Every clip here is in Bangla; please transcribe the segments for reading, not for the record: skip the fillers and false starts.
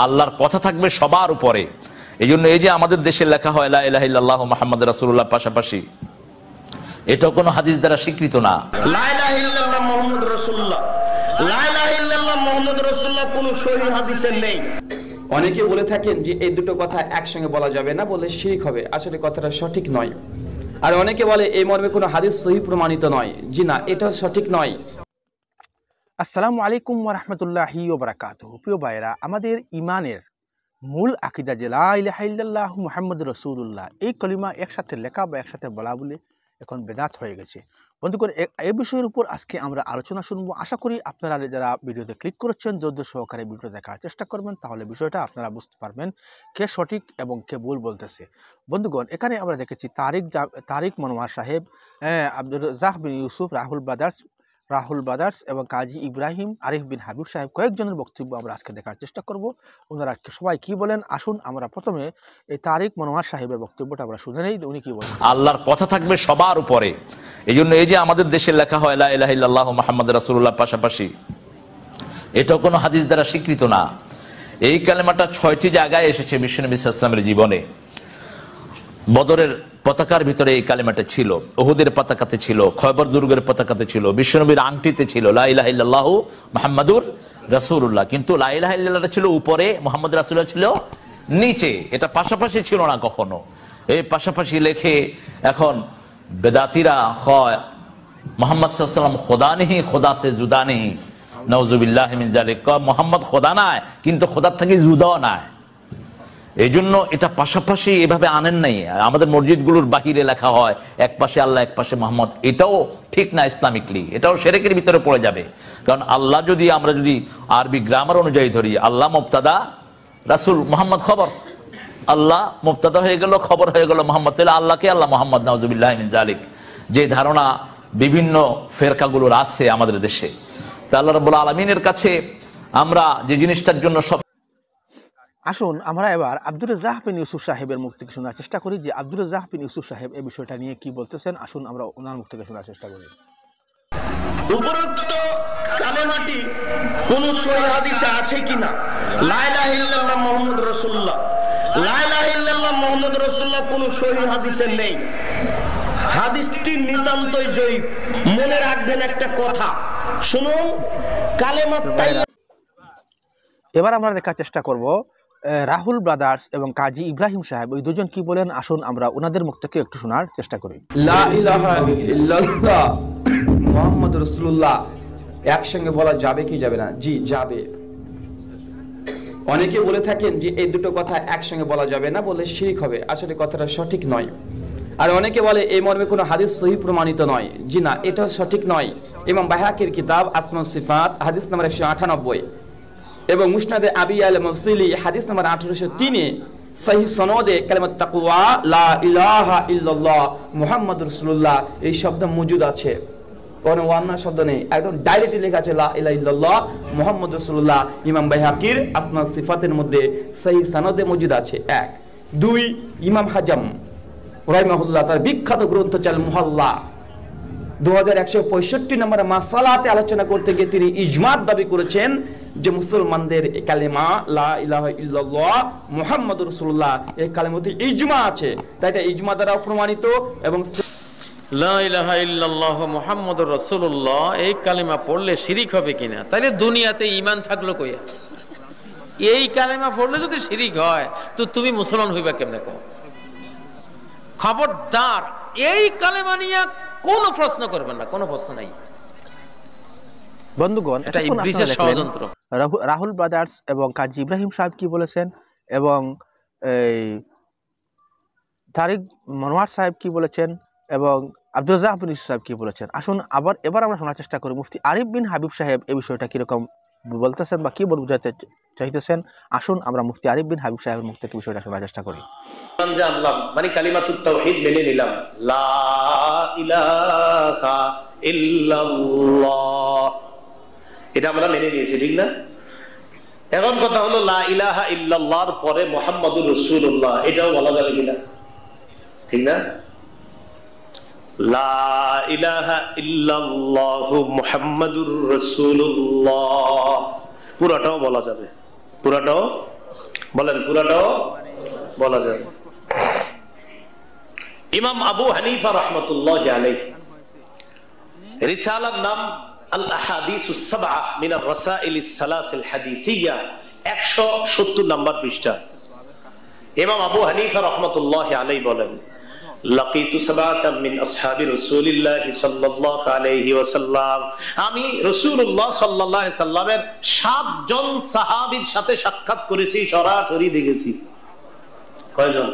আল্লাহর কথা থাকবে সবার উপরে। এই জন্য এই যে আমাদের দেশে লেখা হয় লা ইলাহা ইল্লাল্লাহু মুহাম্মাদুর রাসূলুল্লাহ পাশাপাশি, এটাও কোনো হাদিস দ্বারা স্বীকৃত না। লা ইলাহা ইল্লাল্লাহ মুহাম্মাদুর রাসূলুল্লাহ, লা ইলাহা ইল্লাল্লাহ মুহাম্মাদুর রাসূলুল্লাহ কোনো সহিহ হাদিসে নেই। অনেকে বলে থাকেন যে এই দুটো কথা একসঙ্গে বলা যাবে না, বলে শিরক হবে। আসলে কথাটা সঠিক নয়। আর অনেকে বলে এই মর্মে কোনো হাদিস সহিহ প্রমাণিত নয়। জি না, এটা সঠিক নয়। আসসালামু আলাইকুম ওয়া রাহমাতুল্লাহি ওয়া বারাকাতুহু। প্রিয় ভাইরা, আমাদের ইমানের মূল আকীদা যে লা ইলাহা ইল্লাল্লাহু মুহাম্মাদুর রাসূলুল্লাহ, এই কলিমা একসাথে লেখা বা একসাথে বলা বলে এখন বেদাত হয়ে গেছে। বন্ধুগণ, এই বিষয়ের উপর আজকে আমরা আলোচনা শুনবো। আশা করি আপনারা যারা ভিডিওতে ক্লিক করেছেন ধৈর্য সহকারে ভিডিও দেখার চেষ্টা করবেন, তাহলে বিষয়টা আপনারা বুঝতে পারবেন কে সঠিক এবং কে ভুল বলতেছে। বন্ধুগণ, এখানে আমরা দেখেছি তারিক মনোয়ার সাহেব, আব্দুর রাজ্জাক বিন ইউসুফ, রাহুল ব্রাদার্স এবং কাজী ইব্রাহিম, আরিফ বিন হাবিব সাহেব, কয়েকজনের বক্তব্য আমরা আজকে দেখার চেষ্টা করব। ওনারা সবাই কি বলেন আসুন আমরা প্রথমে এই তারিক মনোয়ার সাহেবের বক্তব্যটা আমরা শুনে নেই, উনি কি বলেন। আল্লাহর কথা থাকবে সবার উপরে। এই জন্য এই যে আমাদের দেশে লেখা হয় লা ইলাহা ইল্লাল্লাহু মুহাম্মাদুর রাসূলুল্লাহ পাশাপাশি, এটাও কোনো হাদিস দ্বারা স্বীকৃত না। এই কালেমাটা 6টি জায়গায় এসেছে বিশ্বনবী সাল্লাল্লাহু আলাইহি ওয়াসাল্লামের জীবনে। বদরের পতাকার ভিতরে এই কালেমাটা ছিল, উহুদের পতাকাতে ছিল, খয়বর দুর্গের পতাকাতে ছিল, বিশ্বনবীর আংটিতে ছিল লা ইলাহা ইল্লাল্লাহু মুহাম্মাদুর রাসূলুল্লাহ। কিন্তু লা ইলাহা ইল্লাল্লাহটা ছিল উপরে, মুহাম্মদ রাসূলুল্লাহ ছিল নিচে। এটা পাশাপাশি ছিল না কখনো। এই পাশাপাশি লেখে এখন বেদাতিরা হয় মুহাম্মদ সাল্লাল্লাহু আলাইহি ওয়াসাল্লাম খোদা নেহি, খোদা সে জুদা নেহি, নাউযুবিল্লাহি মিন যালিক। মুহাম্মদ খোদা নয়, কিন্তু খোদার থেকে জুদাও নয়। এই জন্য এটা পাশাপাশি এভাবে আনেন নাই। আমাদের মসজিদগুলোর বাহিরে লেখা হয় এক পাশে আল্লাহ এক পাশে মোহাম্মদ, এটাও ঠিক না ইসলামিকলি, এটাও শিরকের ভিতরে পড়ে যাবে। কারণ আল্লাহ যদি আমরা যদি আরবি গ্রামার অনুযায়ী ধরি, আল্লাহ মুবতাদা, রাসূল মোহাম্মদ খবর। আল্লাহ মুবতাদা হয়ে গেল, খবর হয়ে গেল মোহাম্মদ, তাহলে আল্লাহকে আল্লাহ মোহাম্মদ, নাউযুবিল্লাহি মিন যালিক। যে ধারণা বিভিন্ন ফেরকাগুলোর আছে আমাদের দেশে, তা আল্লাহ রাব্বুল আলামিনের কাছে আমরা যে জিনিসটার জন্য সব। আসুন আমরা এবার আব্দুর রাজ্জাক বিন ইউসুফ সাহেবের মুখ থেকে শোনার চেষ্টা করি যে আব্দুর রাজ্জাক বিন ইউসুফ সাহেব এই বিষয়টা নিয়ে কি বলতেছেন। আসুন আমরা ওনার মুখ থেকে শোনার চেষ্টা করি। উপরোক্ত কালেমাটি কোন সহিহ হাদিসে আছে কিনা? লা ইলাহা ইল্লাল্লাহ মুহাম্মাদুর রাসূলুল্লাহ, লা ইলাহা ইল্লাল্লাহ মুহাম্মাদুর রাসূলুল্লাহ কোন সহিহ হাদিসে নেই। হাদিসটি নিতান্তই জয়ীফ। মনে রাখবেন একটা কথা, শুনুন, কালেমা তাইয়্যিব। এবার আমরা দেখার চেষ্টা করব রাহুল ব্রাদার্স এবং কাজী ইব্রাহিম সাহেব, ওই দুজন কি বলেন। আসুন আমরা ওনাদের মুখ থেকে একটু শোনার চেষ্টা করি। লা ইলাহা ইল্লাল্লাহ মুহাম্মাদুর রাসূলুল্লাহ একসঙ্গে বলা যাবে কি যাবে না? জি যাবে। অনেকে বলে থাকেন যে এই দুটো কথা একসঙ্গে বলা যাবে না, বলে শিরক হবে। আসলে কথাটা সঠিক নয়। আর অনেকে বলে এই মর্মে কোনো হাদিস সহিহ প্রমাণিত নয়। জি না, এটা সঠিক নয়। ইমাম বাইহাকির কিতাব আসমা সিফাত হাদিস নাম্বার 198 এবং মুসনাদে আবি আল মুসিলি হাদিস নাম্বার 1803 সহিহ সনদে কালিমাত তাকওয়া লা ইলাহা ইল্লাল্লাহ মুহাম্মাদুর রাসূলুল্লাহ এই শব্দ মওজুদ আছে। কোনো ওয়ান্না শব্দ নেই, একদম ডাইরেক্টলি লেখা আছে লা ইলাহা ইল্লাল্লাহ মুহাম্মাদুর রাসূলুল্লাহ। ইমাম বাইহাকির আসমা সিফাতের মধ্যে সহিহ সনদে মওজুদ আছে। 1 2 ইমাম হাজাম রাহিমাহুল্লাহ তার বিখ্যাত গ্রন্থ চাল মুহাল্লা 2165 নম্বরে মাসালাতে আলোচনা করতে গিয়ে তিনি ইজমাত দাবি করেছেন যে মুসলমানদের কালেমা লা ইলাহা ইল্লাল্লাহ মুহাম্মাদুর রাসূলুল্লাহ এই কালেমাতে ইজমা আছে। তাই এটা ইজমা দ্বারা প্রমাণিত। এবং লা ইলাহা ইল্লাল্লাহ মুহাম্মাদুর রাসূলুল্লাহ এই কালেমা পড়লে শিরক হবে কিনা? তাহলে দুনিয়াতে ঈমান থাকলো কইয়া? এই কালেমা পড়লে যদি শিরক হয় তো তুমি মুসলমান হইবা কেমনে? কও খবরদার, এই কালেমা নিয়ে কোনো প্রশ্ন করবেন না, কোনো প্রশ্ন নাই। বন্ধুগণ, এটা ইবলিসের ষড়যন্ত্র। রাহুল ব্রাদার্স এবং কাজী ইব্রাহিম সাহেব কি বলেছেন এবং এই তারিক মনোয়ার সাহেব কি বলেছেন এবং আব্দুর রাজ্জাক বিন ইউসুফ সাহেব কি বলেছেন। আসুন এবার আমরা শোনার চেষ্টা করি মুফতি আরিফ বিন হাবিব সাহেব এই বিষয়টা কিরকম বলতেছেন বা কি বোঝাতে চাইতেছেন। আসুন আমরা মুফতি আরিফ বিন হাবিব সাহেবের মুখ থেকে বিষয়টা শোনার চেষ্টা করি। মানে কালিমাতুত তাওহীদ মেনে নিলাম, লা ইলাহা ইল্লাল্লাহ, এটা আমরা মেনে নিয়েছি, ঠিক না? এখন কথা হলো লা ইলাহা ইল্লাল্লাহর পরে মুহাম্মাদুর রাসূলুল্লাহ এটাও বলা যাবে কিনা? ঠিক না? লা ইলাহা ইল্লাল্লাহু মুহাম্মাদুর রাসূলুল্লাহ পুরাটাও বলা যাবে, পুরাটাও বলেন পুরাটাও বলা যাবে। ইমাম আবু হানিফা রাহমাতুল্লাহি আলাইহি রিসালার নাম আল আহাদিসুস সাবআ মিন আর রাসাইলিস সালাসিল হাদিসিয়া, 170 নম্বর পৃষ্ঠা। ইমাম আবু হানিফা রাহমাতুল্লাহি আলাইহি বলেন, লাকিতু সাবাতাম মিন আসহাবি রাসূলিল্লাহি সাল্লাল্লাহু আলাইহি ওয়াসাল্লাম, আমি রাসূলুল্লাহ সাল্লাল্লাহু আলাইহি সাল্লামের 7 জন সাহাবীর সাথে সাক্ষাৎ করেছি, সরাসরি দেখেছি। কয়জন?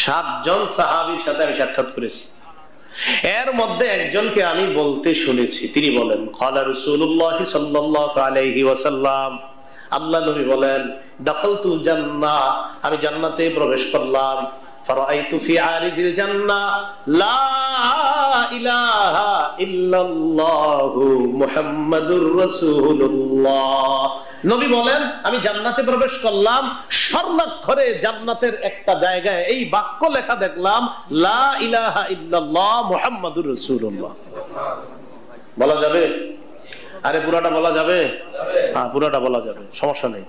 7 জন সাহাবীর সাথে আমি সাক্ষাৎ করেছি। এর মধ্যে একজনকে আমি বলতে শুনেছি, তিনি বলেন, ক্বালা রাসূলুল্লাহ সাল্লাল্লাহু আলাইহি ওয়াসাল্লাম, আল্লাহ নবী বলেন, দাখালতুল জান্নাহ, আমি জান্নাতে প্রবেশ করলাম, ফারাআইতু ফি আরিজিল জান্নাহ লা ইলাহা ইল্লাল্লাহু মুহাম্মাদুর রাসূলুল্লাহ। নবী বলেন, আমি জান্নাতে প্রবেশ করলাম, স্বর্ণাক্ষরে জান্নাতের একটা জায়গায় এই বাক্য লেখা দেখলাম, লা ইলাহা ইল্লাল্লাহ মুহাম্মাদুর রাসূলুল্লাহ। বলা যাবে? আরে পুরাটা বলা যাবে? হ্যাঁ, পুরাটা বলা যাবে, সমস্যা নেই।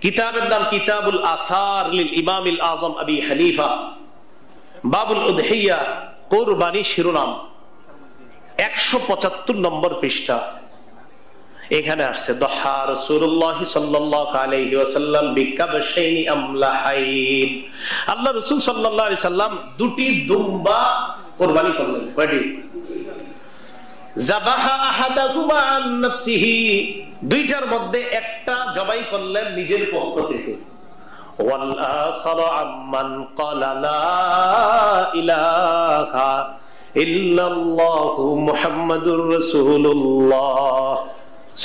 কিতাবের নাম কিতাবুল আসার লিল ইমামিল আযম আবি হানিফা, বাবুল উদহিয়া, কুরবানি শিরোনাম, 175 নম্বর পৃষ্ঠা। এখানে আসছে, দহা রাসূলুল্লাহ সাল্লাল্লাহু আলাইহি ওয়াসাল্লাম বিকাবশাইনি আমলাহাইন, আল্লাহ রাসূল সাল্লাল্লাহু আলাইহি সাল্লাম দুটি দুম্বা কুরবানি করলেন। কয়টি? যাবাহা আহাদাহুমা আন নাফসিহি, দুইটার মধ্যে একটা জবাই করলেন নিজের পক্ষ থেকে, ওয়াল আখারা আম্মান ক্বালা লা ইলাহা ইল্লাল্লাহু মুহাম্মাদুর রাসূলুল্লাহ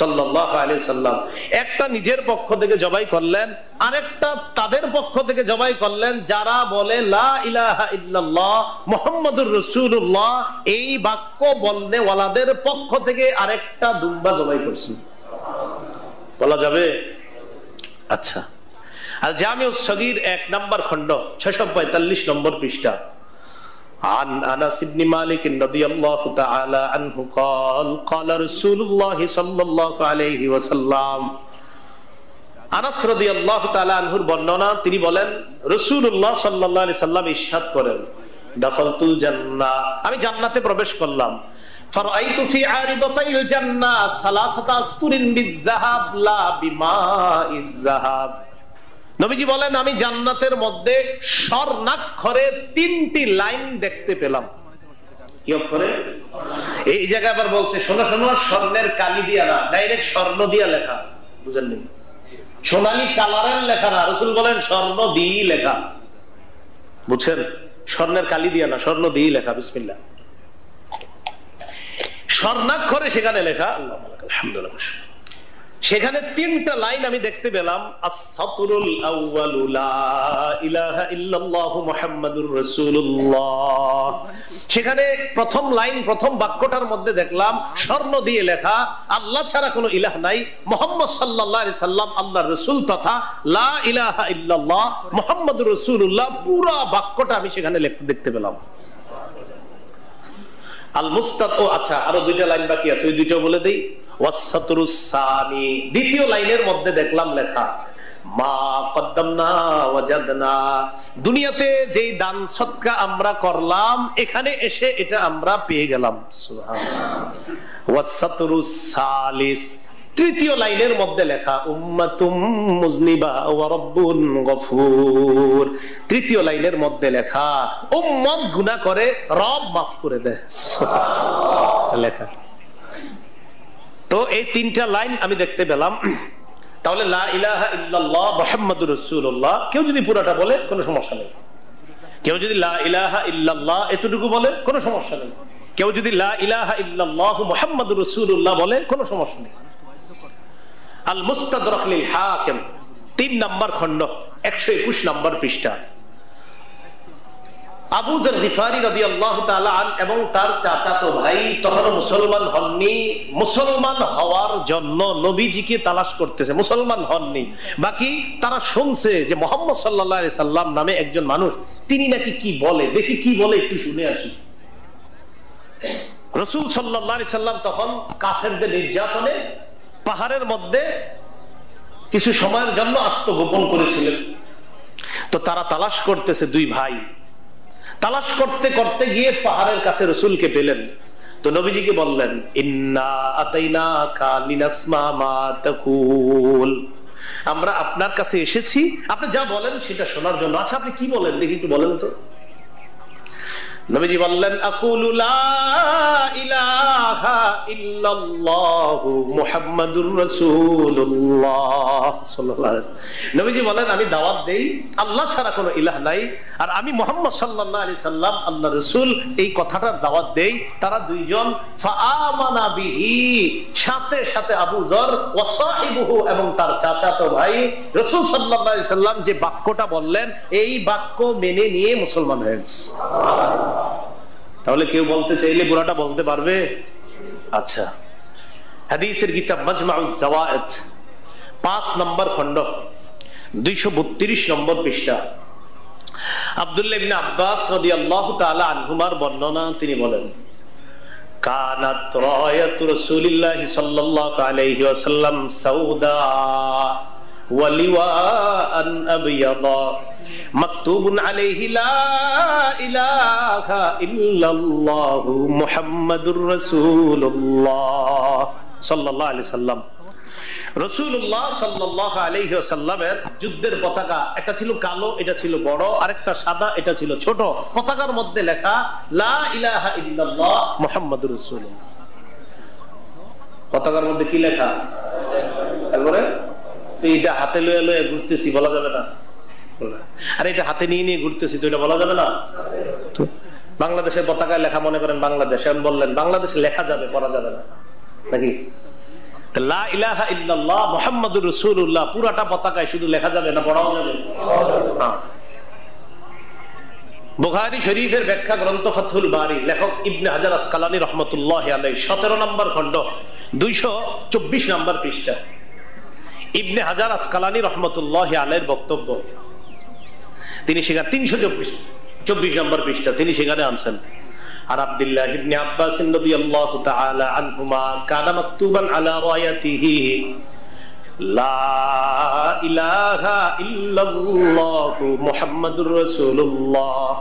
সাল্লাল্লাহু আলাইহি সাল্লাম। একটা নিজের পক্ষ থেকে জবাই করলেন, আরেকটা তাদের পক্ষ থেকে জবাই করলেন যারা বলে লা ইলাহা ইল্লাল্লাহ মুহাম্মাদুর রাসূলুল্লাহ, এই বাক্য বলনে ওয়ালাদের পক্ষ থেকে আরেকটা দুম্বা জবাই করছেন। বলা যাবে? আচ্ছা, আর জামিউস সগীর 1 নম্বর খণ্ড 645 নম্বর পৃষ্ঠা। عن أنس بن مالك رضي الله تعالى عنه قال قال رسول الله صلى الله عليه وسلم, আনাস রাদিয়াল্লাহু তাআলা আনহুর বর্ণনা, তিনি বলেন, রাসূলুল্লাহ সাল্লাল্লাহু আলাইহি সাল্লাম ইরশাদ করেন, দাখালতুল জান্নাহ, আমি জান্নাতে প্রবেশ করলাম, ফারাআইতু ফি আরিদাতাইল জান্নাহ সালাসাতা আসতুরিন বিযযাহাব লা বিমাইজ যাহাব। নবীজি বলেন, আমি জান্নাতের মধ্যে স্বর্ণাক্ষরে 3টি লাইন দেখতে পেলাম। কি অক্ষরে? এই জায়গায় আবার বলছে, শোনো শোনো, স্বর্ণের কালি দিয়া না, ডাইরেক্ট স্বর্ণ দিয়া লেখা, বুঝলেন? সোনালী কালারের লেখা না, রাসূল বলেন স্বর্ণ দিয়ে লেখা, বুঝছেন? স্বর্ণের কালি দিয়া না, স্বর্ণ দিয়ে লেখা। বিসমিল্লাহ। স্বর্ণাক্ষরে সেখানে লেখা, আলহামদুলিল্লাহ। সেখানে 3টা লাইন আমি দেখতে পেলাম, আস-সাতরুল আউয়ালু লা ইলাহা ইল্লাল্লাহু মুহাম্মাদুর রাসূলুল্লাহ। সেখানে প্রথম লাইন, প্রথম বাক্যটার মধ্যে দেখলাম স্বর্ণ দিয়ে লেখা, আল্লাহ ছাড়া কোনো ইলাহ নাই, মুহাম্মদ সাল্লাল্লাহু আলাইহি সাল্লাম আল্লাহর রাসূল তথা লা ইলাহা ইল্লাল্লাহ মুহাম্মাদুর রাসূলুল্লাহ, পুরো বাক্যটা আমি সেখানে দেখতে পেলাম। আল মুস্তাদ, ও আচ্ছা, আরো 2টা লাইন বাকি আছে, ওই 2টাও বলে দেই। ওয়াস-সাতরুস সানি, দ্বিতীয় লাইনের মধ্যে দেখলাম লেখা, মা কদ্দামনা ওয়াজাদনা, দুনিয়াতে যেই দান সদকা আমরা করলাম, এখানে এসে এটা আমরা পেয়ে গেলাম। সুবহানাল্লাহ। ওয়াস-সাতরুস সালিস, তৃতীয় লাইনের মধ্যে লেখা, উম্মাতুম মুজনিবা ওয়া রাব্বুন গফুর, তৃতীয় লাইনের মধ্যে লেখা, উম্মত গুনাহ করে, রব মাফ করে দেয়। সুবহানাল্লাহ লেখা। তো এই 3টা লাইন আমি দেখতে পেলাম। তাহলে লা ইলাহা ইল্লাল্লাহ মুহাম্মাদুর রাসূলুল্লাহ, কেউ যদি পুরোটা বলে কোনো সমস্যা নেই, কেউ যদি লা ইলাহা ইল্লাল্লাহ এতটুকু বলে কোনো সমস্যা নেই, কেউ যদি লা ইলাহা ইল্লাল্লাহ মুহাম্মাদুর রাসূলুল্লাহ বলে কোনো সমস্যা নেই। আল মুস্তাদরাক লিল হাকিম, 3 নম্বর খণ্ড 121 নম্বর পৃষ্ঠা। আবু যর গিফারি রাদিয়াল্লাহু তাআলা আন এবং তার চাচাতো ভাই তখনও মুসলমান হননি, মুসলমান হওয়ার জন্য নবীজিকে তালাশ করতেছে, মুসলমান হননি। বাকি তারা শুনছে যে মুহাম্মদ সাল্লাল্লাহু আলাইহি সাল্লাম নামে একজন মানুষ, তিনি নাকি কি বলে, দেখি কি বলে, একটু শুনে আসি। রাসূল সাল্লাল্লাহু আলাইহি সাল্লাম তখন কাফেরদের নির্যাতনে পাহাড়ের মধ্যে কিছু সময়ের জন্য আত্মগোপন করেছিলেন। তো তারা তালাশ করতেছে, দুই ভাই তালাশ করতে করতে গিয়ে পাহাড়ের কাছে রাসূলকে পেলেন। তো নবীজিকে বললেন, ইন্না আতাইনাকা লিনাসমা মা তাকুল, আমরা আপনার কাছে এসেছি আপনি যা বলেন সেটা শোনার জন্য। আচ্ছা আপনি কি বলেন দেখি, একটু বলেন তো। নবীজি বললেন, আকুলু লা ইলাহা ইল্লাল্লাহু মুহাম্মাদুর রাসূলুল্লাহ সাল্লাল্লাহু আলাইহি ওয়াসাল্লাম। নবীজি বলেন, আমি দাওয়াত দেই আল্লাহ ছাড়া কোনো ইলাহ নাই, আর আমি মুহাম্মদ সাল্লাল্লাহু আলাইহি সাল্লাম আল্লাহর রাসূল, এই কথাটার দাওয়াত দেই। তারা দুইজন ফাআমানা বিহি, সাথে সাথে আবু যর ওয়া সাহিবুহু, এবং তার চাচাতো ভাই রাসূল সাল্লাল্লাহু আলাইহি সাল্লাম যে বাক্যটা বললেন এই বাক্য মেনে নিয়ে মুসলমান হয়ে গেছে। তাহলে কেউ বলতে চাইলে বুড়াটা বলতে পারবে? আচ্ছা, হাদিসের কিতাব মাজমাউজ জাওয়ায়েদ 5 নম্বর খণ্ড 232 নম্বর পৃষ্ঠা, আব্দুল্লাহ ইবনে আব্বাস রাদিয়াল্লাহু তাআলা আনহুমার বর্ণনা, তিনি বলেন, কানাত রায়াতু রাসূলিল্লাহি সাল্লাল্লাহু আলাইহি ওয়াসাল্লাম সাউদা ওয়া লিওয়াআন আবয়াদা মাকতুবুন আলাইহি লা ইলাহা ইল্লাল্লাহু মুহাম্মাদুর রাসূলুল্লাহ সাল্লাল্লাহু আলাইহি সাল্লাম। রাসূলুল্লাহ সাল্লাল্লাহু আলাইহি ওয়াসাল্লামের যুদ্ধের পতাকা একটা ছিল কালো, এটা ছিল বড়, আরেকটা সাদা, এটা ছিল ছোট। পতাকার মধ্যে লেখা লা ইলাহা ইল্লাল্লাহ মুহাম্মাদুর রাসূলুল্লাহ। পতাকার মধ্যে কি লেখা? তারপরে তো এটা হাতে লয়ে লয়ে ঘুরতেছি, বলা যাবে না। আর এটা হাতে নিয়ে নিয়ে ঘুরতেছি, তো এটা বলা যাবে না। তো বাংলাদেশের পতাকায় লেখা, মনে করেন বাংলাদেশ, আমি বললেন বাংলাদেশে লেখা যাবে, পড়া যাবে না নাকি? লা ইলাহা ইল্লাল্লাহ মুহাম্মাদুর রাসূলুল্লাহ পুরাটা পতাকায় শুধু লেখা যাবে না, পড়াও যাবে না। বুখারী শরীফের ব্যাখ্যা গ্রন্থ ফাথুল বারী, লেখক ইবনে হাজার আসকালানী রাহমাতুল্লাহি আলাইহি 17 নম্বর খণ্ড 224 নম্বর পৃষ্ঠা, ইবনে হাজার আসকালানী রাহমাতুল্লাহি আলাইহির বক্তব্য, তিনি সেখানে 324 নম্বর পৃষ্ঠা তিনি সেখানে আনছেন। আর আব্দুল্লাহ ইবনে আব্বাস রাদিয়াল্লাহু তাআলা আনহুমা কানা মাকতুবান আলা রায়াতিহি লা ইলাহা ইল্লাল্লাহু মুহাম্মাদুর রাসূলুল্লাহ।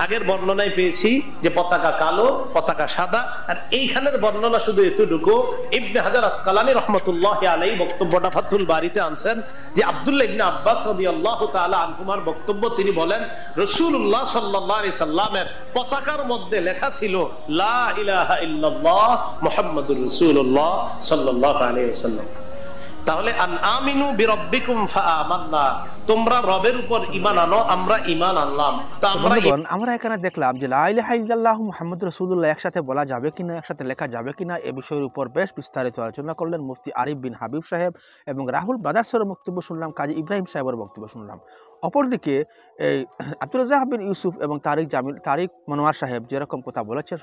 আগের বর্ণনায় পেয়েছি যে পতাকা কালো, পতাকা সাদা, আর এইখানের বর্ণনা শুধু এতটুকু। ইবনে হাজার আসকালানী রাহমাতুল্লাহি আলাইহি বক্তব্যটা ফাথুল বারীতে আনছেন যে আব্দুল্লাহ ইবনে আব্বাস রাদিয়াল্লাহু তাআলা আনহুমার বক্তব্য, তিনি বলেন রাসূলুল্লাহ সাল্লাল্লাহু আলাইহি সাল্লামের পতাকার মধ্যে লেখা ছিল লা ইলাহা ইল্লাল্লাহ মুহাম্মাদুর রাসূলুল্লাহ সাল্লাল্লাহু আলাইহি ওয়াসাল্লাম। তাহলে আন আমিনু বিরাব্বিকুম ফাআমান্না, তোমরা রবের উপর ঈমান আনো, আমরা ঈমান আনলাম। তো আমরা এখানে দেখলাম যে লা ইলাহা ইল্লাল্লাহু মুহাম্মাদুর রাসূলুল্লাহ একসাথে বলা যাবে কিনা, একসাথে লেখা যাবে কিনা, এই বিষয়ের উপর বেশ বিস্তারিত আলোচনা করলেন মুফতি আরিফ বিন হাবিব সাহেব, এবং রাহুল ব্রাদার্সের বক্তব্য শুনলাম, কাজী ইব্রাহিম সাহেবের বক্তব্য শুনলাম। অপরদিকে এই আব্দুল রাজ্জাক বিন ইউসুফ এবং তারিক মনোয়ার সাহেব যেরকম কথা বলেছেন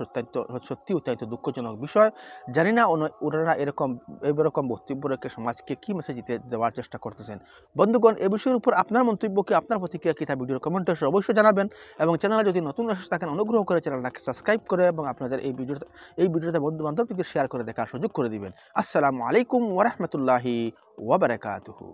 সত্যি অত্যন্ত দুঃখজনক বিষয়। জানি না ওনারা এরকম বক্তব্য রেখে সমাজকে কি মেসেজ দিতে দেওয়ার চেষ্টা করতেছেন। বন্ধুগণ, এই বিষয়ের উপর আপনার মন্তব্যকে, আপনার প্রতিক্রিয়া কি তা ভিডিওর কমেন্টে অবশ্যই জানাবেন, এবং চ্যানেলে যদি নতুন এসে থাকেন অনুগ্রহ করে চ্যানেলটাকে সাবস্ক্রাইব করে এবং আপনাদের এই ভিডিওতে বন্ধু বান্ধবদের শেয়ার করে দেখার সুযোগ করে দিবেন। আসসালামু আলাইকুম ওয়া রাহমাতুল্লাহি ওয়া বারাকাতুহু।